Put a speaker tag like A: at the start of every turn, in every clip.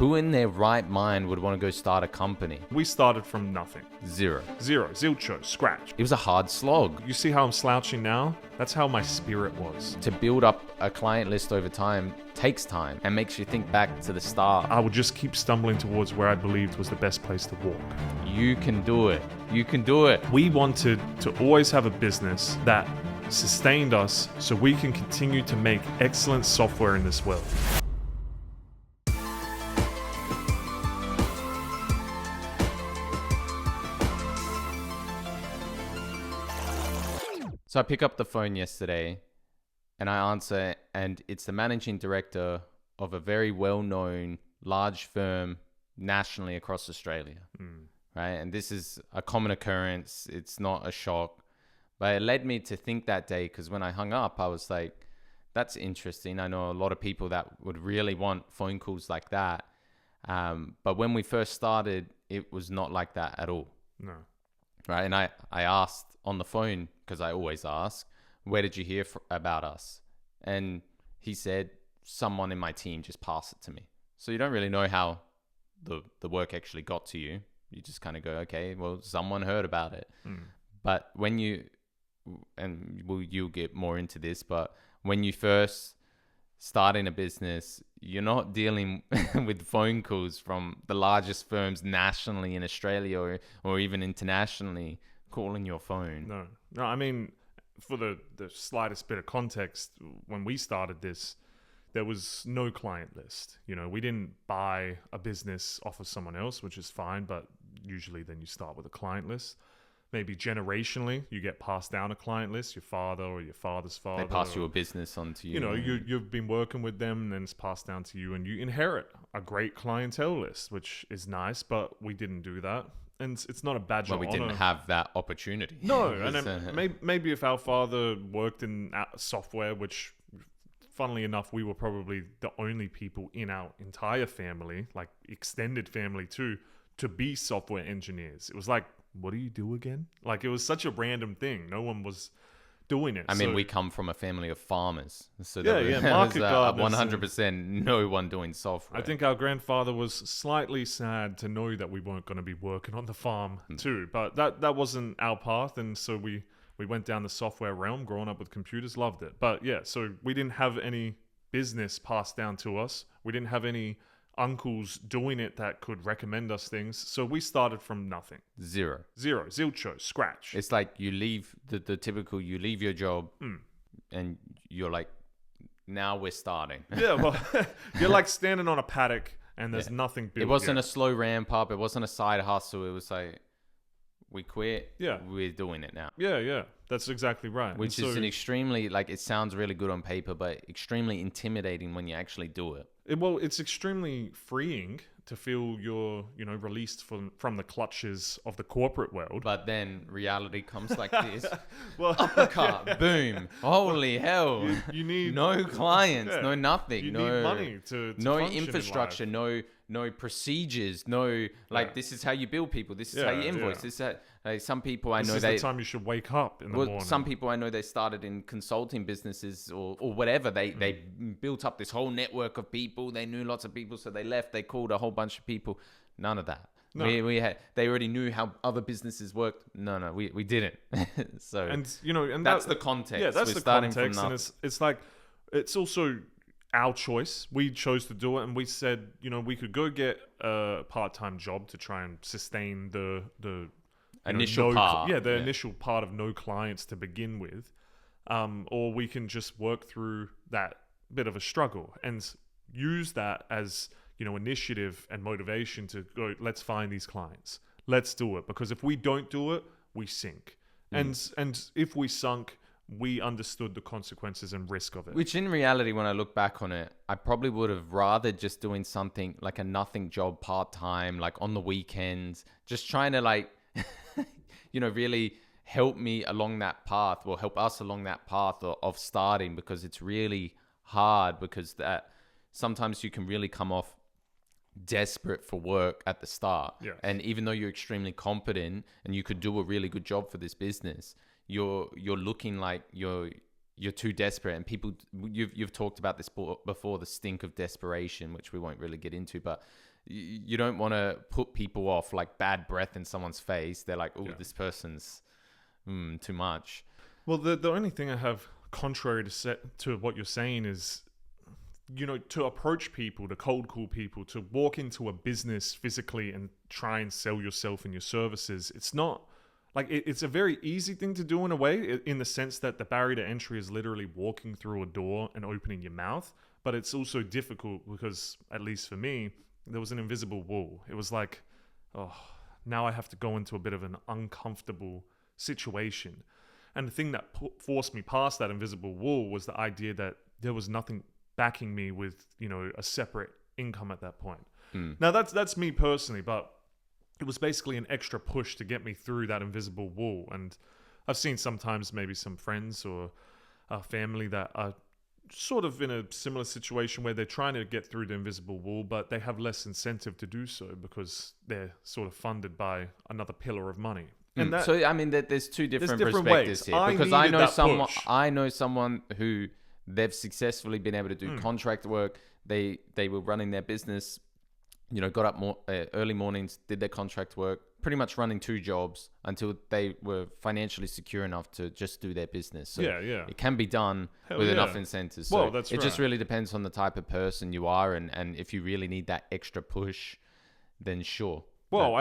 A: Who in their right mind would want to go start a company?
B: We started from nothing.
A: Zero.
B: Zilcho, scratch.
A: It was a hard slog.
B: You see how I'm slouching now? That's how my spirit was.
A: To build up a client list over time takes time and makes you think back to the start.
B: I would just keep stumbling towards where I believed was the best place to walk.
A: You can do it. You can do it.
B: We wanted to always have a business that sustained us so we can continue to make excellent software in this world.
A: So I pick up the phone yesterday and I answer, and it's the managing director of a very well-known large firm nationally across Australia, right? And this is a common occurrence. It's not a shock, but it led me to think that day, because when I hung up, I was like, that's interesting. I know a lot of people that would really want phone calls like that. But when we first started, it was not like that at all.
B: No.
A: Right. And I asked on the phone, because I always ask, where did you hear about us? And he said, someone in my team just passed it to me. So you don't really know how the work actually got to you. You just kind of go, okay, well, someone heard about it. But when you'll get more into this, but when you first start in a business, you're not dealing with phone calls from the largest firms nationally in Australia or even internationally calling your phone.
B: No, I mean, for the slightest bit of context, when we started this, there was no client list. You know, we didn't buy a business off of someone else, which is fine, but usually then you start with a client list. Maybe generationally, you get passed down a client list, your father or your father's father.
A: They pass you a business on to you.
B: You know, you've been working with them, and then it's passed down to you, and you inherit a great clientele list, which is nice, but we didn't do that. And it's not a badge of honor.
A: But we didn't have that opportunity.
B: No, and then maybe if our father worked in software, which, funnily enough, we were probably the only people in our entire family, like extended family too, to be software engineers. It was like, what do you do again? Like, it was such a random thing. No one was doing it.
A: I mean, we come from a family of farmers. So
B: market gardeners.
A: 100% no one doing software.
B: I think our grandfather was slightly sad to know that we weren't going to be working on the farm too. But that wasn't our path. And so we went down the software realm, growing up with computers, loved it. But yeah, so we didn't have any business passed down to us. We didn't have any uncles doing it that could recommend us things. So we started from nothing. Zero. Zilcho, scratch.
A: It's like you leave the typical, you leave your job and you're like, now we're starting.
B: Yeah, well, you're like standing on a paddock and there's nothing built.
A: It wasn't
B: yet.
A: a slow ramp up. It wasn't a side hustle. It was like, we quit.
B: Yeah.
A: We're doing it now.
B: Yeah. That's exactly right.
A: Which is an extremely, like, it sounds really good on paper, but extremely intimidating when you actually do it.
B: It's extremely freeing to feel you're, released from the clutches of the corporate world.
A: But then reality comes like this. Well, uppercut, boom. Holy hell.
B: You need
A: no clients, no nothing.
B: You need money to
A: no
B: function
A: infrastructure,
B: in life.
A: no procedures, this is how you build people. This is how you invoice. This is how, like, some people I know
B: this is the time you should wake up in the morning.
A: Some people I know, they started in consulting businesses or whatever. They built up this whole network of people. They knew lots of people, so they left. They called a whole bunch of people. None of that. No. They already knew how other businesses worked. No, we didn't. So
B: and
A: that's the context.
B: Yeah, that's
A: We're
B: the
A: starting
B: context,
A: from
B: and it's like, it's also our choice. We chose to do it, and we said, we could go get a part-time job to try and sustain the
A: initial part.
B: Initial part of no clients to begin with, or we can just work through that bit of a struggle and use that as initiative and motivation to go, let's find these clients, let's do it, because if we don't do it, we sink. And if we sunk, we understood the consequences and risk of it.
A: Which in reality, when I look back on it, I probably would have rather just doing something like a nothing job part-time, like on the weekends, just trying to really help me along that path, or help us along that path of starting, because it's really hard, because that sometimes you can really come off desperate for work at the start.
B: Yes.
A: And even though you're extremely competent and you could do a really good job for this business, you're looking like you're you're too desperate, and people, you've talked about this before, the stink of desperation, which we won't really get into, but you don't want to put people off, like bad breath in someone's face. They're like, oh, this person's too much.
B: Well, the only thing I have contrary to what you're saying is, to approach people, to cold call people, to walk into a business physically and try and sell yourself and your services. It's not like it's a very easy thing to do in a way, in the sense that the barrier to entry is literally walking through a door and opening your mouth. But it's also difficult because, at least for me, there was an invisible wall. It was like, oh, now I have to go into a bit of an uncomfortable situation. And the thing that forced me past that invisible wall was the idea that there was nothing backing me with, a separate income at that point. Now, that's me personally, but it was basically an extra push to get me through that invisible wall. And I've seen sometimes maybe some friends or family that are sort of in a similar situation where they're trying to get through the invisible wall, but they have less incentive to do so because they're sort of funded by another pillar of money. And
A: so, I mean, there's two different perspectives here, because I know someone who they've successfully been able to do contract work. They were running their business, got up early mornings, did their contract work, pretty much running 2 jobs until they were financially secure enough to just do their business. So it can be done with enough incentives. So it just really depends on the type of person you are, and if you really need that extra push, then sure.
B: Well,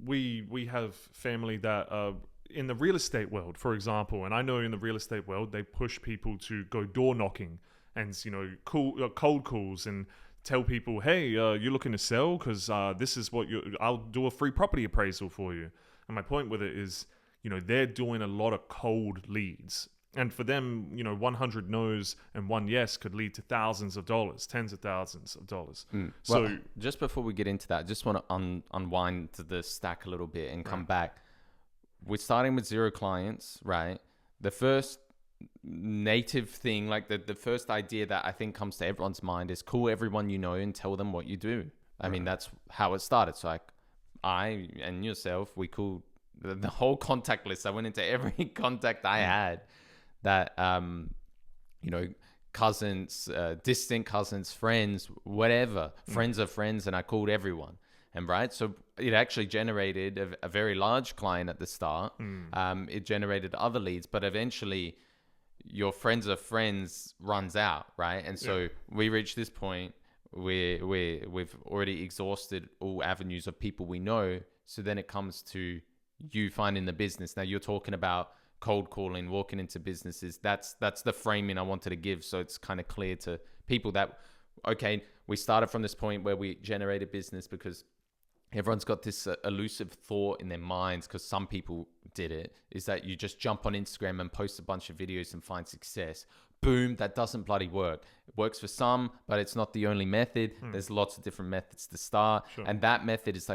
B: we have family that in the real estate world, for example, and I know in the real estate world, they push people to go door knocking and, cold calls and tell people, hey, you're looking to sell because this is what I'll do a free property appraisal for you. And my point with it is, they're doing a lot of cold leads. And for them, 100 no's and 1 yes could lead to thousands of dollars, tens of thousands of dollars.
A: So just before we get into that, I just want to unwind to the stack a little bit and come back. We're starting with 0 clients, right? The first native thing, like the first idea that I think comes to everyone's mind is call everyone you know and tell them what you do. I mean, that's how it started. So I and yourself, we called the whole contact list. I went into every contact I had that, cousins, distant cousins, friends, whatever, friends of friends. And I called everyone. And so it actually generated a very large client at the start. It generated other leads, but eventually your friends of friends runs out, right? And so we reached this point where we've already exhausted all avenues of people we know. So then it comes to you finding the business. Now you're talking about cold calling, walking into businesses. That's the framing I wanted to give. So it's kind of clear to people that, okay, we started from this point where we generated business because everyone's got this elusive thought in their minds, because some people did it, is that you just jump on Instagram and post a bunch of videos and find success. Boom, that doesn't bloody work. It works for some, but it's not the only method. There's lots of different methods to start. Sure. And that method is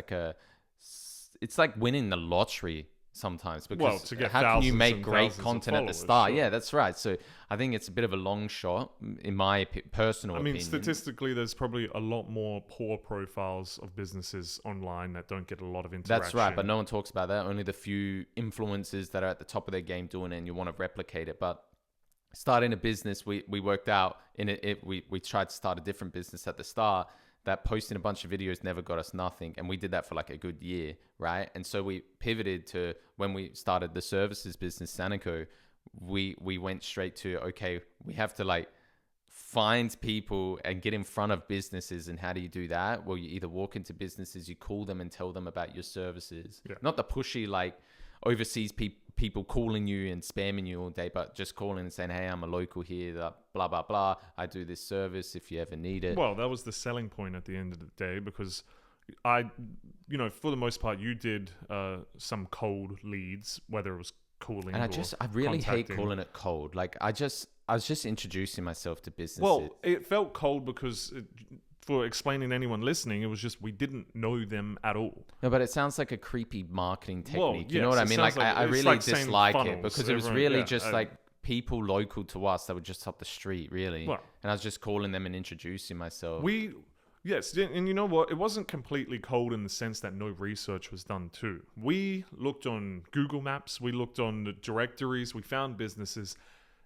A: it's like winning the lottery sometimes, because how can you make great content at the start? Sure. Yeah, that's right. So I think it's a bit of a long shot in my personal opinion.
B: Statistically, there's probably a lot more poor profiles of businesses online that don't get a lot of interaction.
A: That's right, but no one talks about that. Only the few influencers that are at the top of their game doing it, and you want to replicate it. But starting a business, we worked out in it. We tried to start a different business at the start. That posting a bunch of videos never got us nothing. And we did that for like a good year, right? And so we pivoted to, when we started the services business, Sanico, we went straight to, okay, we have to find people and get in front of businesses. And how do you do that? Well, you either walk into businesses, you call them and tell them about your services. Yeah. Not the pushy, overseas people calling you and spamming you all day, but just calling and saying, hey, I'm a local here, blah, blah, blah. I do this service if you ever need it.
B: Well, that was the selling point at the end of the day, because for the most part, you did some cold leads, whether it was calling
A: and I really hate calling it cold. I was just introducing myself to businesses.
B: Well, it felt cold because for explaining to anyone listening, it was just we didn't know them at all.
A: No, but it sounds like a creepy marketing technique. Well, you know what I mean? I really dislike it, because it was really people local to us that were just up the street, really. Well, and I was just calling them and introducing myself.
B: Yes, and you know what? It wasn't completely cold in the sense that no research was done too. We looked on Google Maps, we looked on the directories, we found businesses,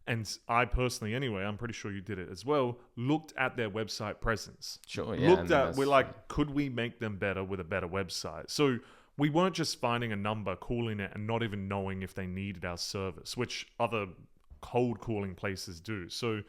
B: and I personally, anyway, I'm pretty sure you did it as well, looked at their website presence.
A: Sure, yeah.
B: We're like, could we make them better with a better website? So we weren't just finding a number, calling it, and not even knowing if they needed our service, which other cold calling places do. So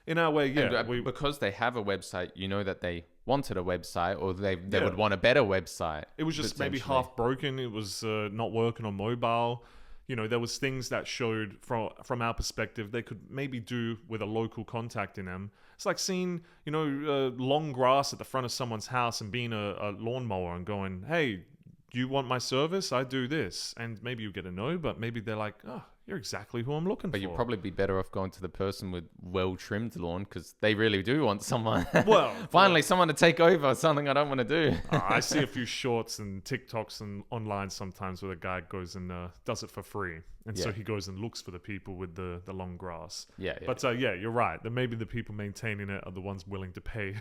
B: in our way, yeah.
A: Because they have a website, you know that they wanted a website, or they would want a better website.
B: It was just maybe half broken. It was not working on mobile. You know, there was things that showed from our perspective they could maybe do with a local contact in them. It's like seeing, you know, long grass at the front of someone's house and being a lawnmower and going, hey, do you want my service? I do this. And maybe you get a no, but maybe they're like, oh, you're exactly who I'm looking for.
A: But you'd probably be better off going to the person with well-trimmed lawn, because they really do want someone.
B: Well,
A: finally, someone to take over something I don't want to do.
B: I see a few shorts and TikToks and online sometimes where a guy goes and does it for free. And so he goes and looks for the people with the long grass.
A: Yeah.
B: But you're right. Then maybe the people maintaining it are the ones willing to pay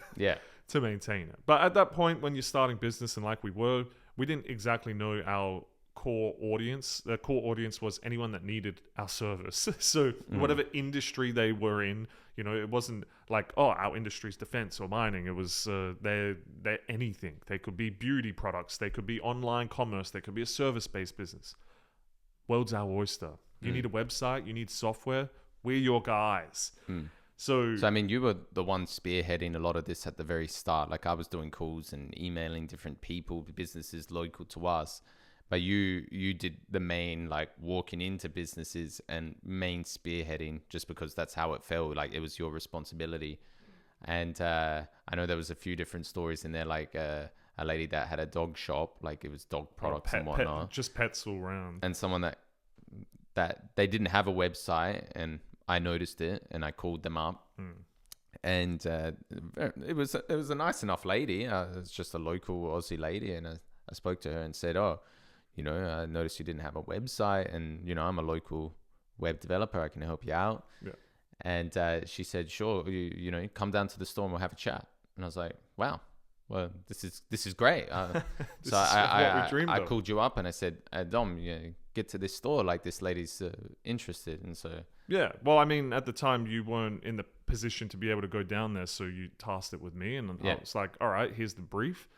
B: to maintain it. But at that point, when you're starting business, and like we didn't exactly know our core audience. The core audience was anyone that needed our service. So whatever industry they were in, you know, it wasn't like, oh, our industry's defense or mining. It was they're anything. They could be beauty products. They could be online commerce. They could be a service-based business. World's our oyster. You need a website. You need software. We're your guys. So
A: I mean, you were the one spearheading a lot of this at the very start. Like, I was doing calls and emailing different people, businesses local to us. But you did the main, like, walking into businesses and main spearheading, just because that's how it felt. Like, it was your responsibility. And I know there was a few different stories in there, like a lady that had a dog shop, like it was dog products and whatnot.
B: Just pets all around.
A: And someone that they didn't have a website, and I noticed it and I called them up. And it was a nice enough lady. It's just a local Aussie lady. And I spoke to her and said, oh, you know, I noticed you didn't have a website, and, you know, I'm a local web developer. I can help you out. Yeah. And she said, sure, you know, come down to the store and we'll have a chat. And I was like, wow, well, this is great. So I called you up and I said, Dom, you know, get to this store. Like, this lady's interested. And so...
B: Yeah. Well, I mean, at the time you weren't in the position to be able to go down there. So you tasked it with me, and I was like, all right, here's the brief.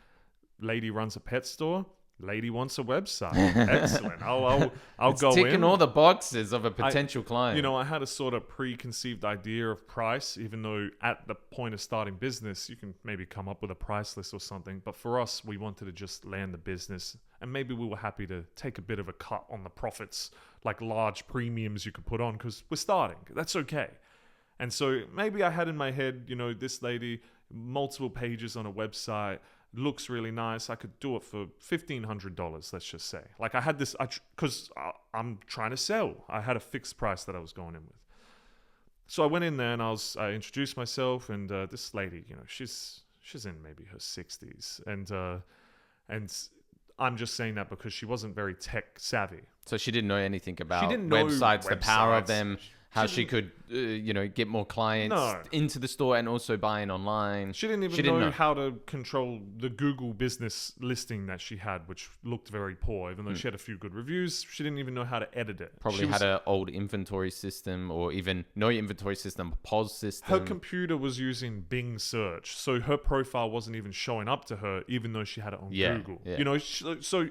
B: Lady runs a pet store. Lady wants a website. Excellent. I'll go in.
A: Ticking all the boxes of a potential client.
B: You know, I had a sort of preconceived idea of price, even though at the point of starting business, you can maybe come up with a price list or something. But for us, we wanted to just land the business, and maybe we were happy to take a bit of a cut on the profits, like large premiums you could put on, because we're starting. That's okay. And so maybe I had in my head, you know, this lady, multiple pages on a website, looks really nice. I could do it for $1,500, let's just say. Like, I had this, because I'm trying to sell. I had a fixed price that I was going in with. So I went in there and I introduced myself, and this lady, you know, she's in maybe her 60s, and I'm just saying that because she wasn't very tech savvy.
A: So she didn't know anything about websites, the power of them. How she could, you know, get more clients into the store and also buying online.
B: She didn't even know how to control the Google business listing that she had, which looked very poor. Even though she had a few good reviews, she didn't even know how to edit it.
A: Probably had an old inventory system, or even no inventory system, POS system.
B: Her computer was using Bing search, so her profile wasn't even showing up to her, even though she had it on Google. Yeah. You know, so...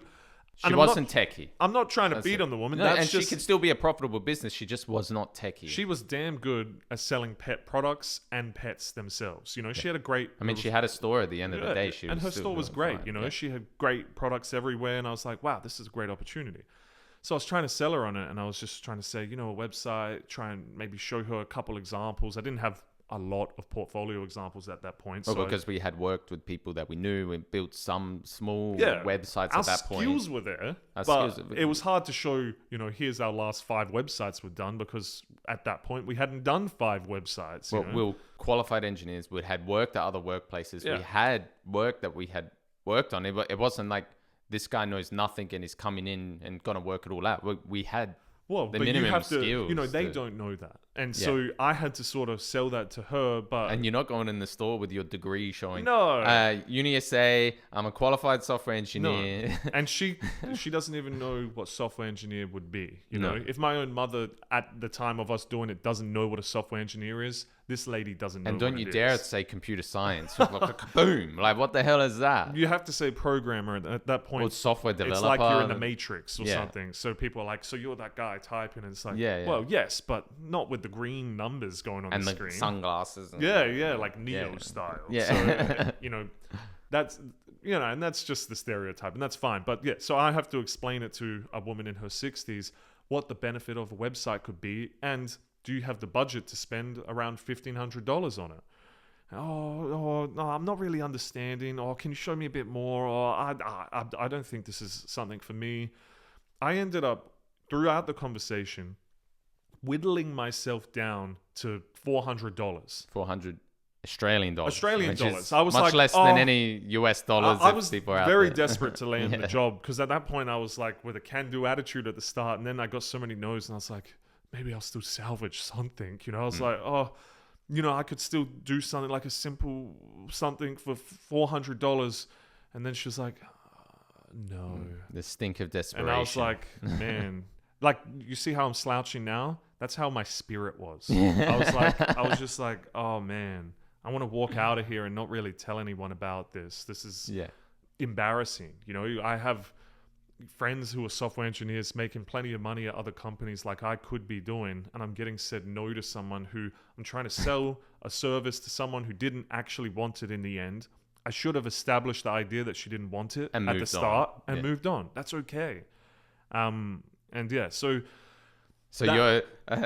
A: She wasn't techie.
B: I'm not trying to beat on the woman.
A: No, and she could still be a profitable business. She just was not techie.
B: She was damn good at selling pet products and pets themselves. You know, she had a great...
A: I mean, she had a store at the end of the day.
B: And her store was great. You know, she had great products everywhere. And I was like, wow, this is a great opportunity. So I was trying to sell her on it. And I was just trying to say, you know, a website, try and maybe show her a couple examples. I didn't have a lot of portfolio examples at that point.
A: Well, because we had worked with people that we knew and built some small websites at that point.
B: Our skills were there, but it was hard to show, you know, here's our last 5 websites we've done, because at that point we hadn't done 5 websites.
A: Well, we were qualified engineers. We had worked at other workplaces. Yeah. We had work that we had worked on. It wasn't like this guy knows nothing and is coming in and going to work it all out. We had
B: Well,
A: the
B: but you
A: minimum
B: have to,
A: skills.
B: they don't know that. And so I had to sort of sell that to her, but...
A: And you're not going in the store with your degree showing,
B: No.
A: Uni SA, I'm a qualified software engineer.
B: No. And she doesn't even know what software engineer would be. You
A: No.
B: know, if my own mother at the time of us doing it doesn't know what a software engineer is, this lady doesn't know.
A: And don't
B: what
A: you
B: it
A: dare
B: is.
A: say computer science. Like, boom. Like, what the hell is that?
B: You have to say programmer at that point.
A: Or software developer.
B: It's like you're in the Matrix or something. So people are like, so you're that guy typing, and it's like, well, yes, but not with the green numbers going on
A: and
B: the
A: the
B: screen.
A: Sunglasses. And
B: like Neo style.
A: Yeah.
B: So, that's, and that's just the stereotype, and that's fine. But yeah, so I have to explain it to a woman in her 60s what the benefit of a website could be, and do you have the budget to spend around $1,500 on it? Oh, no, I'm not really understanding. Or can you show me a bit more? Or I don't think this is something for me. I ended up, throughout the conversation, whittling myself down to $400.
A: 400 Australian dollars.
B: Australian
A: which
B: dollars.
A: is
B: I was
A: much
B: like,
A: less than any US dollars.
B: I
A: if
B: was
A: people are out
B: very
A: there.
B: desperate to land the job, because at that point I was like with a can-do attitude at the start, and then I got so many no's, and I was like, maybe I'll still salvage something. I was like, I could still do something like a simple something for $400. And then she was like, no.
A: The stink of desperation.
B: And I was like, man, like, you see how I'm slouching now? That's how my spirit was. I was just like, oh man, I want to walk out of here and not really tell anyone about this. This is embarrassing. I have friends who are software engineers making plenty of money at other companies like I could be doing, and I'm getting said no to someone who I'm trying to sell a service to someone who didn't actually want it in the end. I should have established the idea that she didn't want it at the start and moved on. That's okay. So
A: you're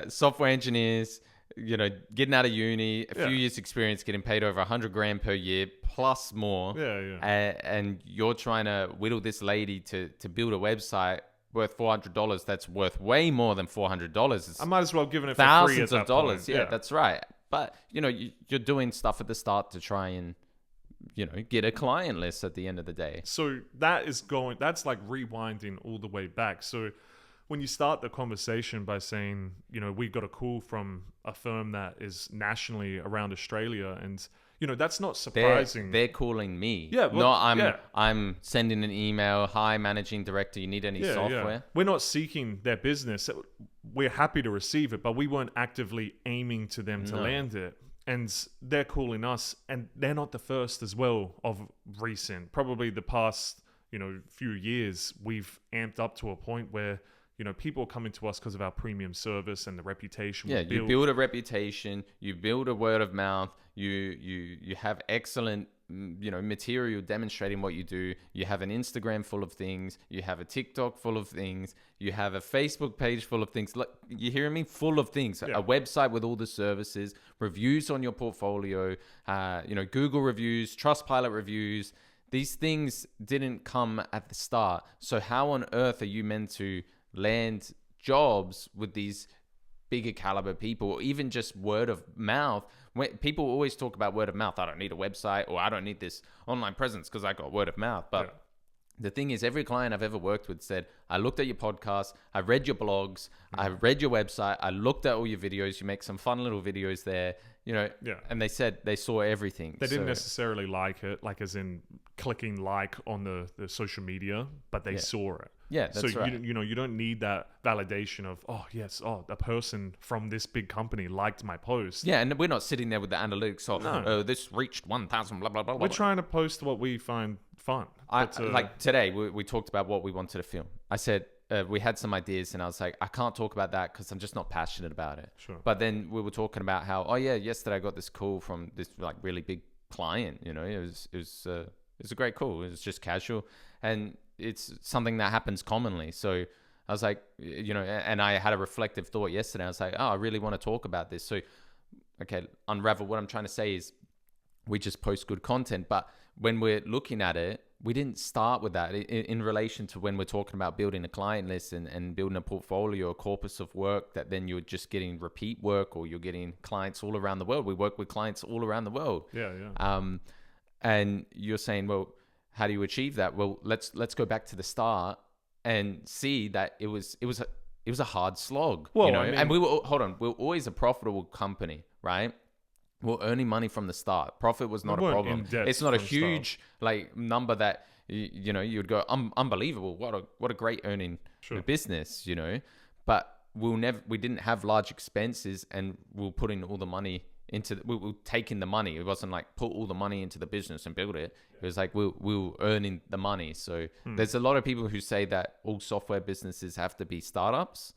A: software engineers, getting out of uni, a few years experience, getting paid over $100,000 per year plus more. And you're trying to whittle this lady to build a website worth $400. That's worth way more than $400.
B: I might as well give it for
A: thousands
B: free at that
A: of dollars.
B: point.
A: Yeah, that's right. But you're doing stuff at the start to try and get a client list at the end of the day.
B: So that's like rewinding all the way back. So when you start the conversation by saying, we got a call from a firm that is nationally around Australia, and that's not surprising.
A: They're calling me.
B: Yeah, well,
A: I'm sending an email. Hi, managing director. You need any software?
B: Yeah. We're not seeking their business. We're happy to receive it, but we weren't actively aiming to them to land it. And they're calling us, and they're not the first as well of recent. Probably the past, few years, we've amped up to a point where people are coming to us because of our premium service and the reputation.
A: Yeah, you build a reputation, you build a word of mouth, you have excellent material demonstrating what you do. You have an Instagram full of things, you have a TikTok full of things, you have a Facebook page full of things. Look, you hearing me? Full of things. A website with all the services, reviews on your portfolio, Google reviews, Trustpilot reviews. These things didn't come at the start. So how on earth are you meant to land jobs with these bigger caliber people, or even just word of mouth? When people always talk about word of mouth, I don't need a website, or I don't need this online presence because I got word of mouth. But the thing is, every client I've ever worked with said, I looked at your podcast, I read your blogs, I read your website, I looked at all your videos, you make some fun little videos there, and they said they saw everything.
B: They didn't necessarily like it, like as in clicking like on the social media, but they saw it.
A: Yeah, that's right.
B: You don't need that validation of, a person from this big company liked my post.
A: Yeah, and we're not sitting there with the analytics of, this reached 1,000, blah, blah, blah.
B: We're trying to post what we find fun.
A: Like today, we talked about what we wanted to film. I said, we had some ideas, and I was like, I can't talk about that because I'm just not passionate about it.
B: Sure.
A: But then we were talking about how, yesterday I got this call from this like really big client. It was a great call. It was just casual, and it's something that happens commonly. So I was like, and I had a reflective thought yesterday. I was like, I really want to talk about this. So, okay, unravel. What I'm trying to say is we just post good content. But when we're looking at it, we didn't start with that in relation to when we're talking about building a client list and building a portfolio, a corpus of work that then you're just getting repeat work, or you're getting clients all around the world. We work with clients all around the world.
B: Yeah.
A: And you're saying, well, how do you achieve that? Well, let's go back to the start and see that it was it was a hard slog,
B: Well,
A: you know.
B: I mean,
A: And we were always a profitable company, right? We're earning money from the start. Profit was not a problem. It's not a huge like number that you know you'd go unbelievable. What a great earning business, you know. But we didn't have large expenses, and we'll put in all the money into we'll take in the money. It wasn't like put all the money into the business and build it. It was like we'll earning the money. So there's a lot of people who say that all software businesses have to be startups.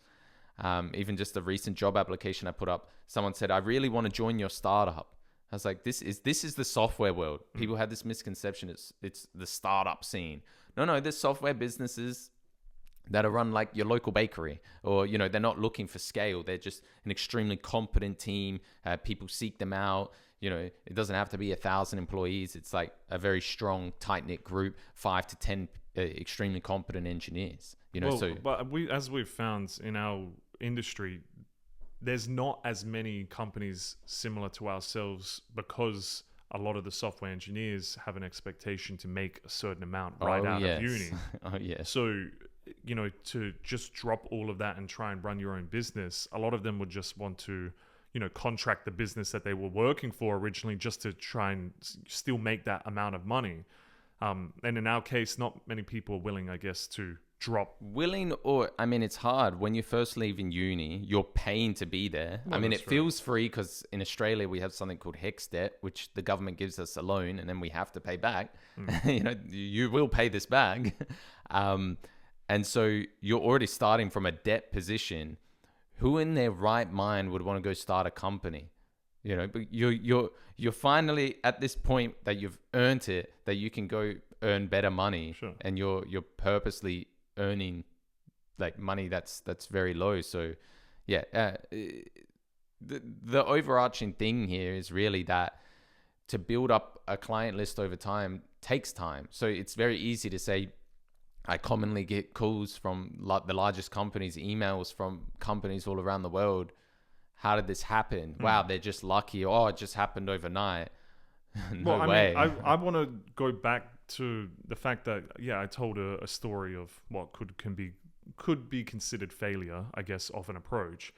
A: Even just a recent job application I put up, someone said, I really want to join your startup. I was like, this is the software world. People had this misconception. It's the startup scene. No, there's software businesses that are run like your local bakery, or, you know, they're not looking for scale. They're just an extremely competent team. People seek them out. You know, it doesn't have to be 1,000 employees. It's like a very strong, tight-knit group, 5 to 10 extremely competent engineers. You know,
B: but as we've found in our industry, there's not as many companies similar to ourselves, because a lot of the software engineers have an expectation to make a certain amount out of uni.
A: Oh, yeah.
B: So, you know, to just drop all of that and try and run your own business, a lot of them would just want to, you know, contract the business that they were working for originally just to try and still make that amount of money. And in our case, not many people are willing, I guess, to drop.
A: It's hard. When you're first leaving uni, you're paying to be there.
B: Well,
A: it feels free because in Australia, we have something called HEX debt, which the government gives us a loan and then we have to pay back. You know, you will pay this back. And so you're already starting from a debt position. Who in their right mind would want to go start a company? You know, but you're finally at this point that you've earned it, that you can go earn better money, and you're purposely earning like money that's very low. So yeah, the overarching thing here is really that to build up a client list over time takes time. So it's very easy to say, I commonly get calls from the largest companies, emails from companies all around the world. How did this happen? Wow, they're just lucky. Oh, it just happened overnight. No way.
B: I want to go back to the fact that, I told a story of what could be considered failure, I guess, of an approach.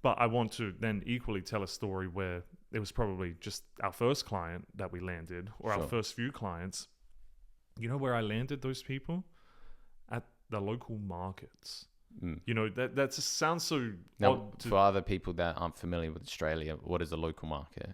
B: But I want to then equally tell a story where it was probably just our first client that we landed, or our first few clients. You know where I landed those people? At the local markets. You know, that just sounds so odd
A: for other people that aren't familiar with Australia, what is a local market?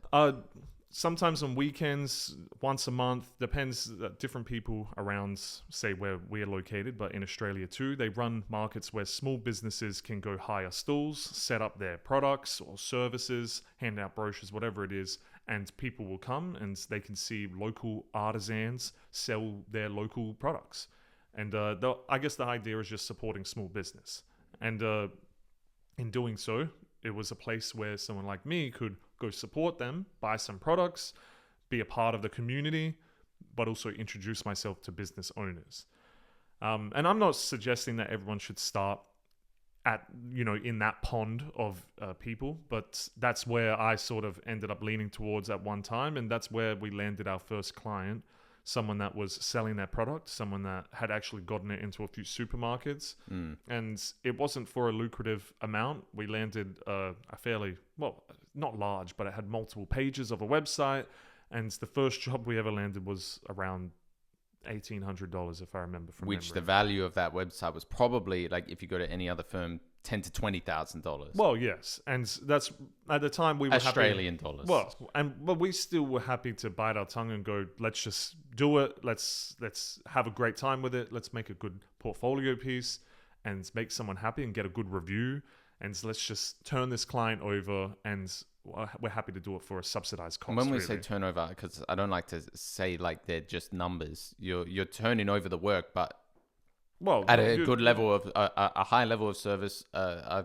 B: Sometimes on weekends, once a month, depends. Different people around, say, where we're located, but in Australia too, they run markets where small businesses can go hire stalls, set up their products or services, hand out brochures, whatever it is, and people will come and they can see local artisans sell their local products. And I guess the idea is just supporting small business. And in doing so, it was a place where someone like me could go support them, buy some products, be a part of the community, but also introduce myself to business owners. And I'm not suggesting that everyone should start at, you know, in that pond of people, but that's where I sort of ended up leaning towards at one time. And that's where we landed our first client. Someone that was selling their product, someone that had actually gotten it into a few supermarkets. And it wasn't for a lucrative amount. We landed a fairly, well, not large, but it had multiple pages of a website. And the first job we ever landed was around $1,800, if I remember from
A: Which
B: memory.
A: The value of that website was probably, like, if you go to any other firm, $10,000 to $20,000.
B: Well, yes, and that's at the time we were
A: Australian dollars.
B: Well, but we still were happy to bite our tongue and go, let's just do it. Let's have a great time with it. Let's make a good portfolio piece and make someone happy and get a good review. And let's just turn this client over, and we're happy to do it for a subsidized cost.
A: When we say turnover, because I don't like to say like they're just numbers. You're turning over the work, but at a good level of a high level of service.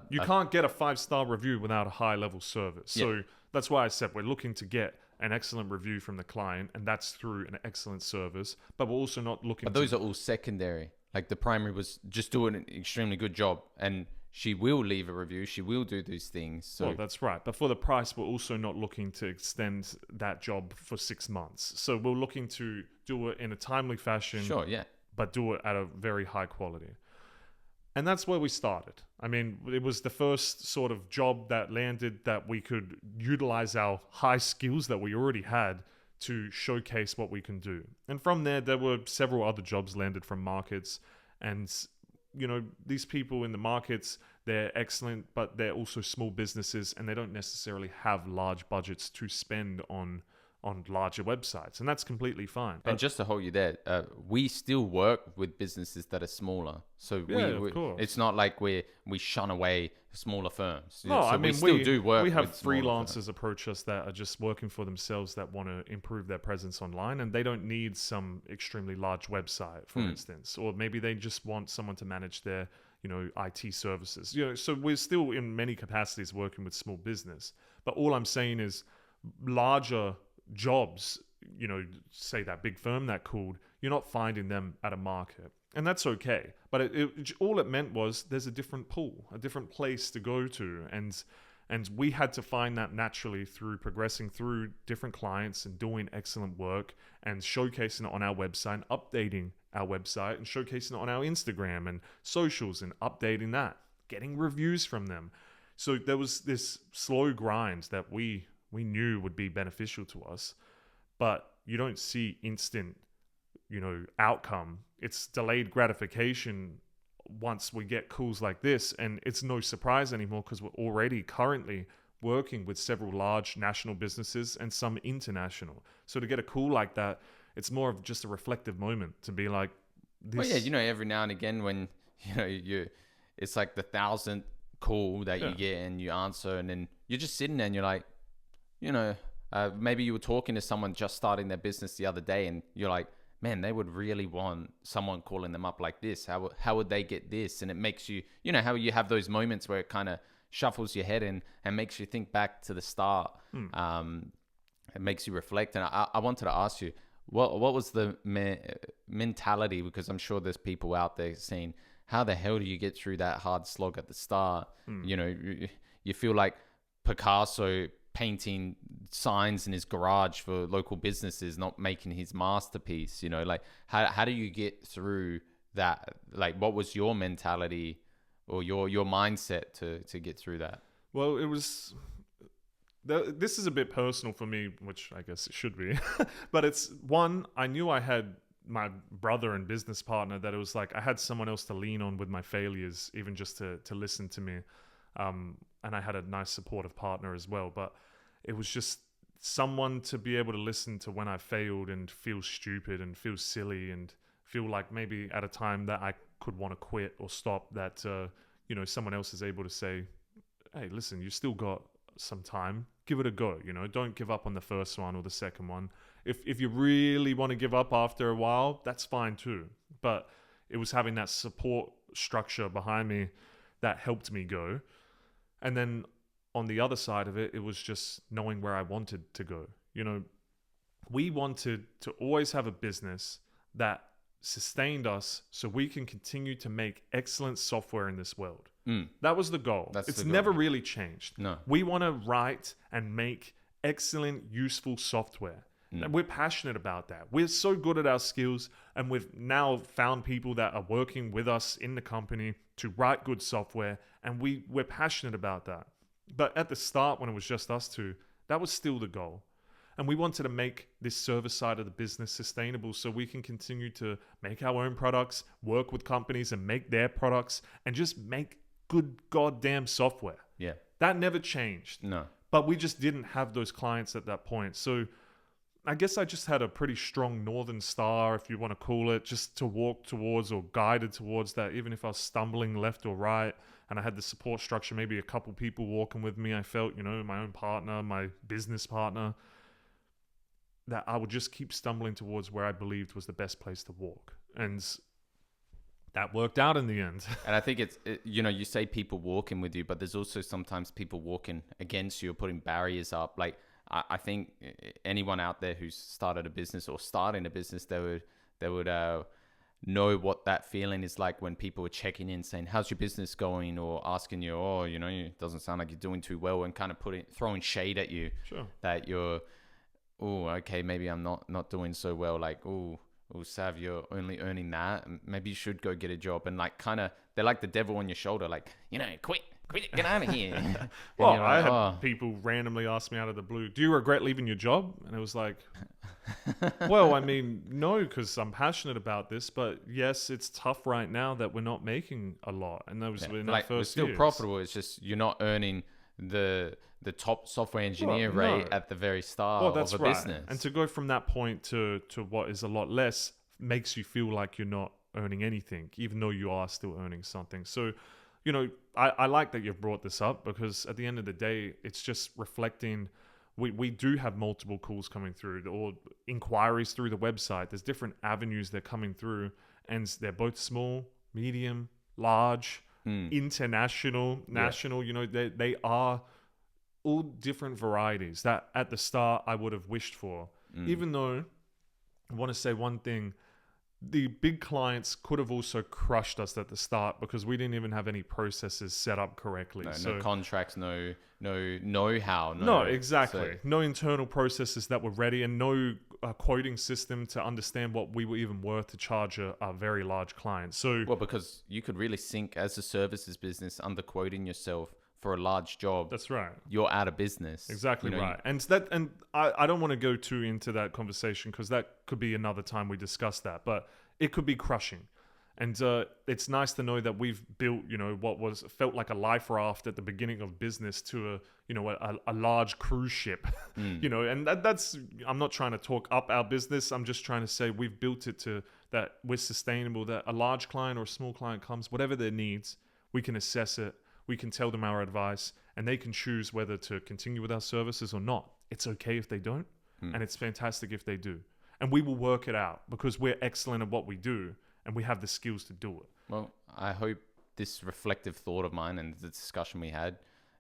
B: You can't get a 5-star review without a high level service. So that's why I said we're looking to get an excellent review from the client, and that's through an excellent service. But we're also not looking.
A: But those are all secondary. Like the primary was just doing an extremely good job, and she will leave a review. She will do these things. So.
B: Well, that's right. But for the price, we're also not looking to extend that job for 6 months. So we're looking to do it in a timely fashion.
A: Sure, yeah.
B: But do it at a very high quality. And that's where we started. I mean, it was the first sort of job that landed that we could utilize our high skills that we already had to showcase what we can do. And from there were several other jobs landed from markets. And, you know, these people in the markets, they're excellent, but they're also small businesses and they don't necessarily have large budgets to spend on larger websites, and that's completely fine.
A: And just to hold you there, we still work with businesses that are smaller. So
B: of course.
A: It's not like we shun away smaller firms.
B: No,
A: so
B: I mean,
A: we still do work.
B: We have
A: with smaller
B: freelancers
A: firms.
B: approach us that are just working for themselves that want to improve their presence online, and they don't need some extremely large website, for instance, or maybe they just want someone to manage their, you know, IT services. You know, so we're still in many capacities working with small business. But all I'm saying is larger jobs, you know, say that big firm that called, you're not finding them at a market, and that's okay. But all it meant was there's a different pool, a different place to go to, and we had to find that naturally through progressing through different clients and doing excellent work and showcasing it on our website, and updating our website and showcasing it on our Instagram and socials and updating that, getting reviews from them. So there was this slow grind that we knew would be beneficial to us, but you don't see instant, you know, outcome. It's delayed gratification once we get calls like this, and it's no surprise anymore because we're already currently working with several large national businesses and some international. So to get a call like that, it's more of just a reflective moment to be like, this.
A: Well, yeah, you know, every now and again when, you know, it's like the 1,000th call that you get and you answer, and then you're just sitting there and you're like, you know, maybe you were talking to someone just starting their business the other day and you're like, man, they would really want someone calling them up like this. How would they get this? And it makes you, you know, how you have those moments where it kind of shuffles your head in and makes you think back to the start. It makes you reflect. And I wanted to ask you, what was the mentality? Because I'm sure there's people out there saying, how the hell do you get through that hard slog at the start? You know, you feel like Picasso painting signs in his garage for local businesses, not making his masterpiece. You know, like how do you get through that? Like, what was your mentality or your mindset to get through that?
B: Well, it was, this is a bit personal for me, which I guess it should be, but it's one, I knew I had my brother and business partner, that it was like I had someone else to lean on with my failures, even just to listen to me. And I had a nice supportive partner as well, but it was just someone to be able to listen to when I failed and feel stupid and feel silly and feel like maybe at a time that I could want to quit or stop, that, you know, someone else is able to say, hey, listen, you still got some time, give it a go, you know, don't give up on the first one or the second one. If you really want to give up after a while, that's fine too. But it was having that support structure behind me that helped me go. And then on the other side of it, it was just knowing where I wanted to go. You know, we wanted to always have a business that sustained us so we can continue to make excellent software in this world. That was the goal. It's never really changed.
A: No.
B: We want to write and make excellent, useful software. And we're passionate about that. We're so good at our skills, and we've now found people that are working with us in the company to write good software, and we're passionate about that. But at the start, when it was just us two, that was still the goal. And we wanted to make this service side of the business sustainable so we can continue to make our own products, work with companies and make their products, and just make good goddamn software.
A: Yeah.
B: That never changed.
A: No.
B: But we just didn't have those clients at that point. So I guess I just had a pretty strong Northern Star, if you want to call it, just to walk towards or guided towards that, even if I was stumbling left or right. And I had the support structure, maybe a couple people walking with me. I felt, you know, my own partner, my business partner, that I would just keep stumbling towards where I believed was the best place to walk. And that worked out in the end.
A: And I think you know, you say people walking with you, but there's also sometimes people walking against you or putting barriers up. Like, I think anyone out there who's started a business or starting a business, they would know what that feeling is like when people are checking in saying, how's your business going? Or asking you, oh, you know, it doesn't sound like you're doing too well, and kind of throwing shade at you.
B: Sure.
A: That you're, oh, okay, maybe I'm not doing so well. Like, oh, "Oh, Sav, you're only earning that. Maybe you should go get a job." And like, kind of, they're like the devil on your shoulder, like, quit, get out of here. And
B: Well,
A: you're
B: I
A: like,
B: had
A: "Oh."
B: people randomly ask me out of the blue, "Do you regret leaving your job?" And it was like, well, I mean, no, because I'm passionate about this. But yes, it's tough right now that we're not making a lot. And that was in our
A: Like, we're
B: first
A: still
B: years.
A: profitable. It's just you're not earning the top software engineer
B: Well,
A: rate
B: no.
A: at the very start
B: Well, that's
A: of a
B: right.
A: business.
B: And to go from that point to what is a lot less makes you feel like you're not earning anything, even though you are still earning something. So, I like that you've brought this up, because at the end of the day, it's just reflecting. We do have multiple calls coming through, or inquiries through the website. There's different avenues they're coming through, and they're both small, medium, large, international, national. They are all different varieties that at the start I would have wished for. Even though I want to say one thing, the big clients could have also crushed us at the start, because we didn't even have any processes set up correctly.
A: No contracts, no know-how.
B: No, exactly. No internal processes that were ready, and no quoting system to understand what we were even worth to charge a very large client. So,
A: Well, because you could really sink as a services business underquoting yourself for a large job.
B: that's right.
A: You're out of business.
B: Exactly right. And I don't want to go too into that conversation, because that could be another time we discuss that, but it could be crushing. And it's nice to know that we've built, what felt like a life raft at the beginning of business to a large cruise ship, and that's, I'm not trying to talk up our business. I'm just trying to say we've built it to that we're sustainable, that a large client or a small client comes, whatever their needs, we can assess it. We can tell them our advice, and they can choose whether to continue with our services or not. It's okay if they don't, and it's fantastic if they do. And we will work it out, because we're excellent at what we do, and we have the skills to do it.
A: Well, I hope this reflective thought of mine and the discussion we had,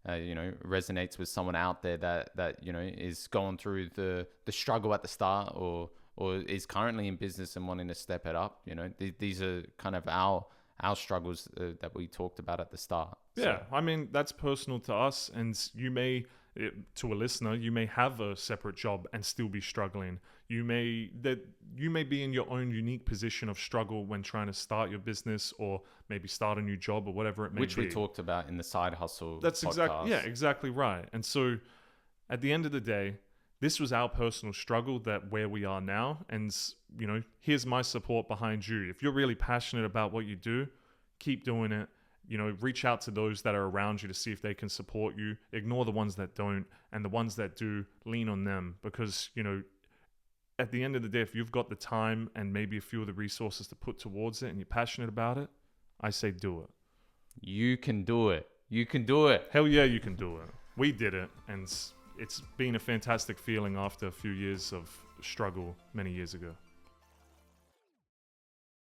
A: resonates with someone out there that is going through the struggle at the start, or is currently in business and wanting to step it up. These are kind of our struggles that we talked about at the start.
B: Yeah, I mean, that's personal to us, and you may, to a listener, you may have a separate job and still be struggling. You may be in your own unique position of struggle when trying to start your business, or maybe start a new job, or whatever it may be.
A: Which we talked about in the Side Hustle
B: That's
A: podcast.
B: exactly right. And so at the end of the day, this was our personal struggle, that where we are now. And, here's my support behind you. If you're really passionate about what you do, keep doing it. Reach out to those that are around you to see if they can support you. Ignore the ones that don't, and the ones that do, lean on them, because, at the end of the day, if you've got the time and maybe a few of the resources to put towards it, and you're passionate about it, I say do it.
A: You can do it. You can do it.
B: Hell yeah, you can do it. We did it, and it's been a fantastic feeling after a few years of struggle many years ago.